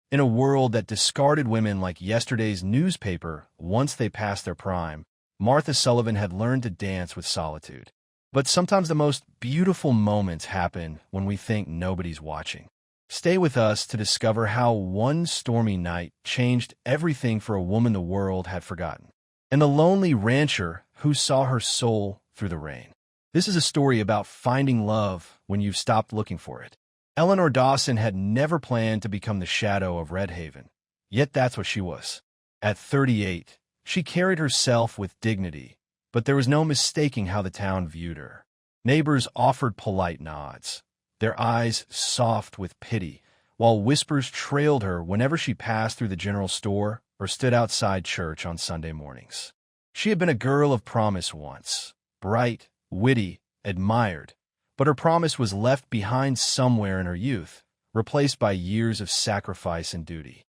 In a world that discarded women like yesterday's newspaper once they passed their prime, Martha Sullivan had learned to dance with solitude. But sometimes the most beautiful moments happen when we think nobody's watching. Stay with us to discover how one stormy night changed everything for a woman the world had forgotten, and the lonely rancher who saw her soul through the rain. This is a story about finding love when you've stopped looking for it. Eleanor Dawson had never planned to become the shadow of Red Haven, yet that's what she was. At 38, she carried herself with dignity, but there was no mistaking how the town viewed her. Neighbors offered polite nods, their eyes soft with pity, while whispers trailed her whenever she passed through the general store or stood outside church on Sunday mornings. She had been a girl of promise once, bright, witty, admired, but her promise was left behind somewhere in her youth, replaced by years of sacrifice and duty.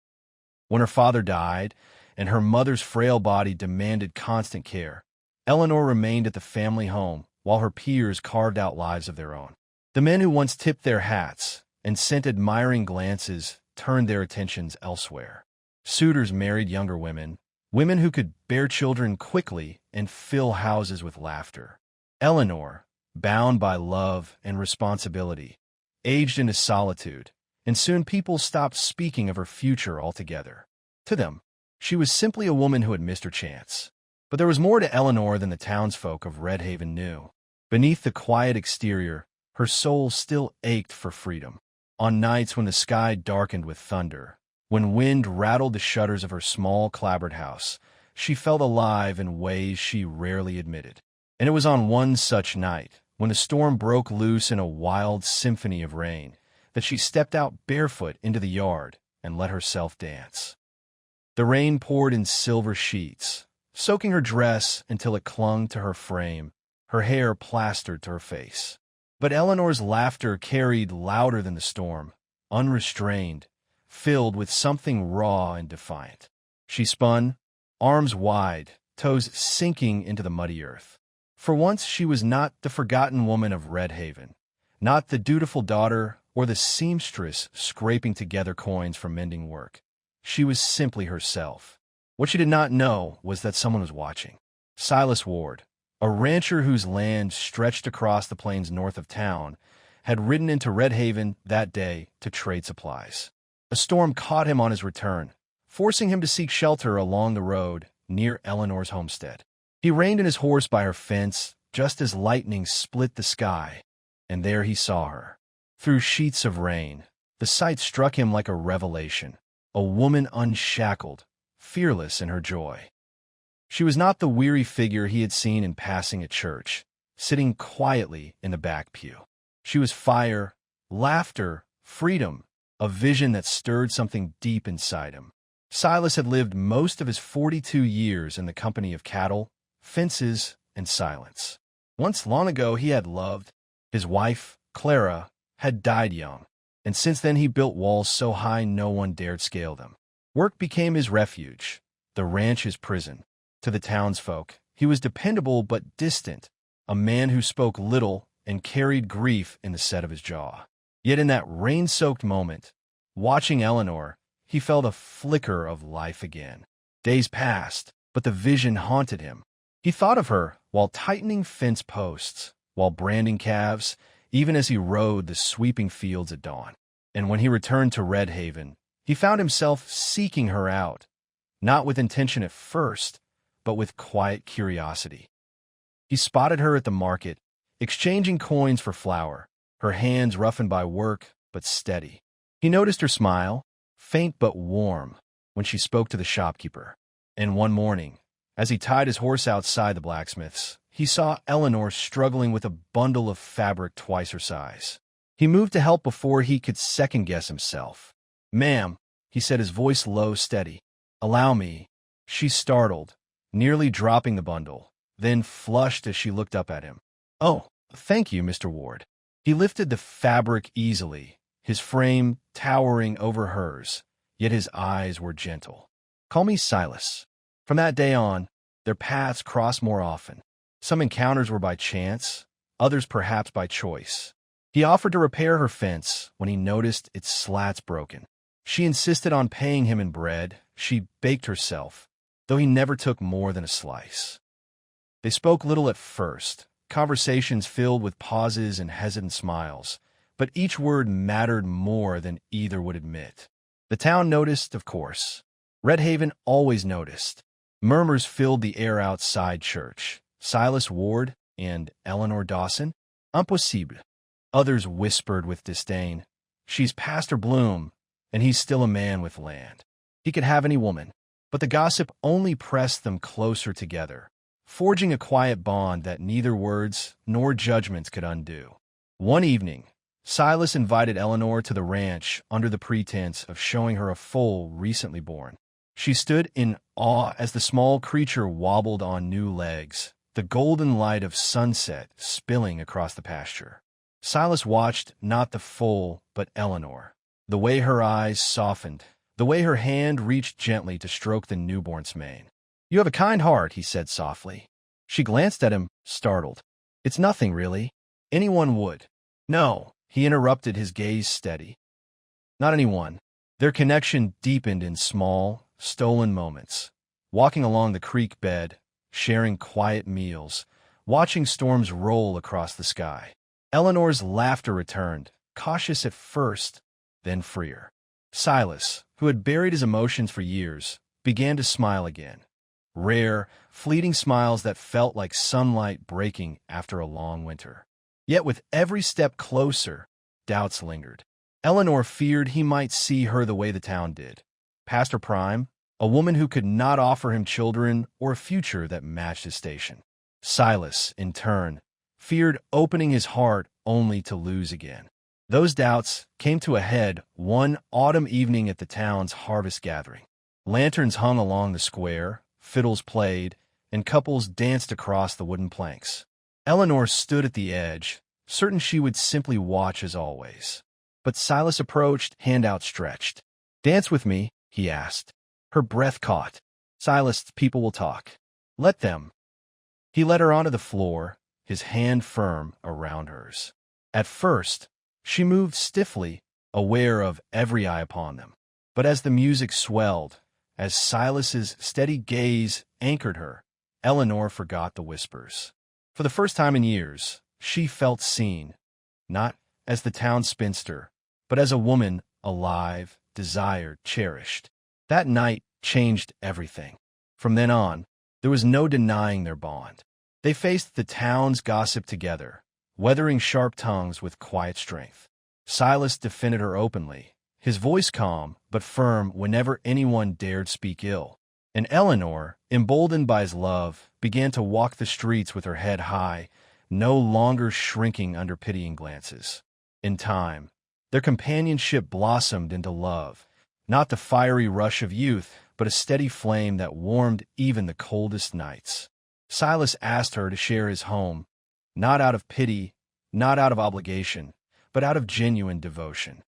When her father died, and her mother's frail body demanded constant care, Eleanor remained at the family home while her peers carved out lives of their own. The men who once tipped their hats and sent admiring glances turned their attentions elsewhere. Suitors married younger women, women who could bear children quickly and fill houses with laughter. Eleanor, bound by love and responsibility, aged into solitude, and soon people stopped speaking of her future altogether. To them, she was simply a woman who had missed her chance. But there was more to Eleanor than the townsfolk of Red Haven knew. Beneath the quiet exterior, her soul still ached for freedom. On nights when the sky darkened with thunder, when wind rattled the shutters of her small clapboard house, she felt alive in ways she rarely admitted. And it was on one such night, when the storm broke loose in a wild symphony of rain, that she stepped out barefoot into the yard and let herself dance. The rain poured in silver sheets, soaking her dress until it clung to her frame, her hair plastered to her face. But Eleanor's laughter carried louder than the storm, unrestrained, filled with something raw and defiant. She spun, arms wide, toes sinking into the muddy earth. For once she was not the forgotten woman of Red Haven, not the dutiful daughter or the seamstress scraping together coins from mending work. She was simply herself. What she did not know was that someone was watching. Silas Ward, a rancher whose land stretched across the plains north of town, had ridden into Red Haven that day to trade supplies. A storm caught him on his return, forcing him to seek shelter along the road near Eleanor's homestead. He reined in his horse by her fence just as lightning split the sky, and there he saw her. Through sheets of rain, the sight struck him like a revelation, a woman unshackled, fearless in her joy. She was not the weary figure he had seen in passing at church, sitting quietly in the back pew. She was fire, laughter, freedom, a vision that stirred something deep inside him. Silas had lived most of his 42 years in the company of cattle, fences, and silence. Once long ago he had loved. His wife, Clara, had died young, and since then he built walls so high no one dared scale them. Work became his refuge, the ranch his prison. To the townsfolk, he was dependable but distant, a man who spoke little and carried grief in the set of his jaw. Yet in that rain-soaked moment, watching Eleanor, he felt a flicker of life again. Days passed, but the vision haunted him. He thought of her while tightening fence posts, while branding calves, even as he rode the sweeping fields at dawn. And when he returned to Red Haven, he found himself seeking her out, not with intention at first, but with quiet curiosity. He spotted her at the market, exchanging coins for flour, her hands roughened by work, but steady. He noticed her smile, faint but warm, when she spoke to the shopkeeper. And one morning, as he tied his horse outside the blacksmith's, he saw Eleanor struggling with a bundle of fabric twice her size. He moved to help before he could second-guess himself. "Ma'am," he said, his voice low, steady. "Allow me." She startled, nearly dropping the bundle, then flushed as she looked up at him. "Oh, thank you, Mr. Ward." He lifted the fabric easily, his frame towering over hers, yet his eyes were gentle. "Call me Silas." From that day on, their paths crossed more often. Some encounters were by chance, others perhaps by choice. He offered to repair her fence when he noticed its slats broken. She insisted on paying him in bread. She baked herself, though he never took more than a slice. They spoke little at first, conversations filled with pauses and hesitant smiles, but each word mattered more than either would admit. The town noticed, of course. Red Haven always noticed. Murmurs filled the air outside church. Silas Ward and Eleanor Dawson? Impossible. Others whispered with disdain. She's Pastor Bloom, and he's still a man with land. He could have any woman. But the gossip only pressed them closer together, forging a quiet bond that neither words nor judgments could undo. One evening, Silas invited Eleanor to the ranch under the pretense of showing her a foal recently born. She stood in awe as the small creature wobbled on new legs, the golden light of sunset spilling across the pasture. Silas watched not the foal, but Eleanor. The way her eyes softened, the way her hand reached gently to stroke the newborn's mane. "You have a kind heart," he said softly. She glanced at him, startled. "It's nothing, really. Anyone would." "No," he interrupted, his gaze steady. "Not anyone." Their connection deepened in small, stolen moments. Walking along the creek bed, sharing quiet meals, watching storms roll across the sky. Eleanor's laughter returned, cautious at first, then freer. Silas, who had buried his emotions for years, began to smile again. Rare, fleeting smiles that felt like sunlight breaking after a long winter. Yet with every step closer, doubts lingered. Eleanor feared he might see her the way the town did. Past her prime, a woman who could not offer him children or a future that matched his station. Silas, in turn, feared opening his heart only to lose again. Those doubts came to a head one autumn evening at the town's harvest gathering. Lanterns hung along the square, fiddles played, and couples danced across the wooden planks. Eleanor stood at the edge, certain she would simply watch as always. But Silas approached, hand outstretched. "Dance with me," he asked. Her breath caught. "Silas, people will talk. Let them." He led her onto the floor, his hand firm around hers. At first, she moved stiffly, aware of every eye upon them. But as the music swelled, as Silas's steady gaze anchored her, Eleanor forgot the whispers. For the first time in years, she felt seen, not as the town spinster, but as a woman alive, desired, cherished. That night changed everything. From then on, there was no denying their bond. They faced the town's gossip together, weathering sharp tongues with quiet strength. Silas defended her openly, his voice calm but firm whenever anyone dared speak ill. And Eleanor, emboldened by his love, began to walk the streets with her head high, no longer shrinking under pitying glances. In time, their companionship blossomed into love, not the fiery rush of youth, but a steady flame that warmed even the coldest nights. Silas asked her to share his home, not out of pity, not out of obligation, but out of genuine devotion.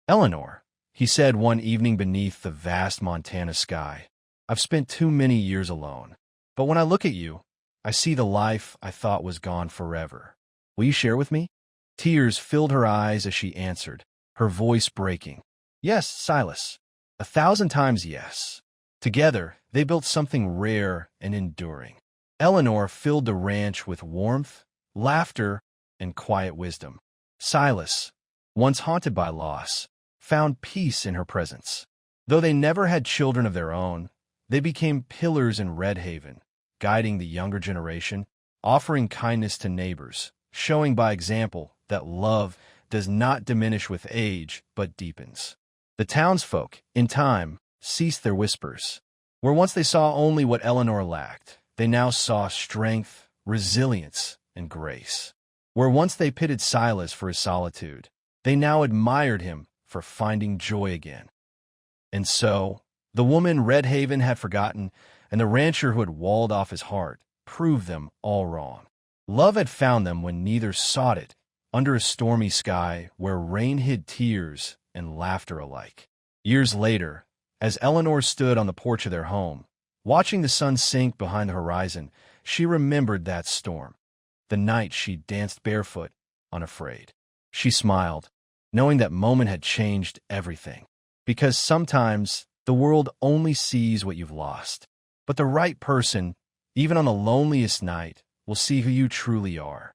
"Eleanor," he said one evening beneath the vast Montana sky, "I've spent too many years alone. But when I look at you, I see the life I thought was gone forever. Will you share with me?" Tears filled her eyes as she answered, her voice breaking. "Yes, Silas. 1,000 times yes." Together, they built something rare and enduring. Eleanor filled the ranch with warmth, laughter, and quiet wisdom. Silas, once haunted by loss, found peace in her presence. Though they never had children of their own, they became pillars in Red Haven, guiding the younger generation, offering kindness to neighbors, showing by example that love does not diminish with age but deepens. The townsfolk, in time, ceased their whispers. Where once they saw only what Eleanor lacked, they now saw strength, resilience, and grace. Where once they pitied Silas for his solitude, they now admired him for finding joy again. And so, the woman Red Haven had forgotten, and the rancher who had walled off his heart, proved them all wrong. Love had found them when neither sought it, under a stormy sky where rain hid tears and laughter alike. Years later, as Eleanor stood on the porch of their home, watching the sun sink behind the horizon, she remembered that storm, the night she danced barefoot, unafraid. She smiled, knowing that moment had changed everything. Because sometimes the world only sees what you've lost. But the right person, even on the loneliest night, will see who you truly are.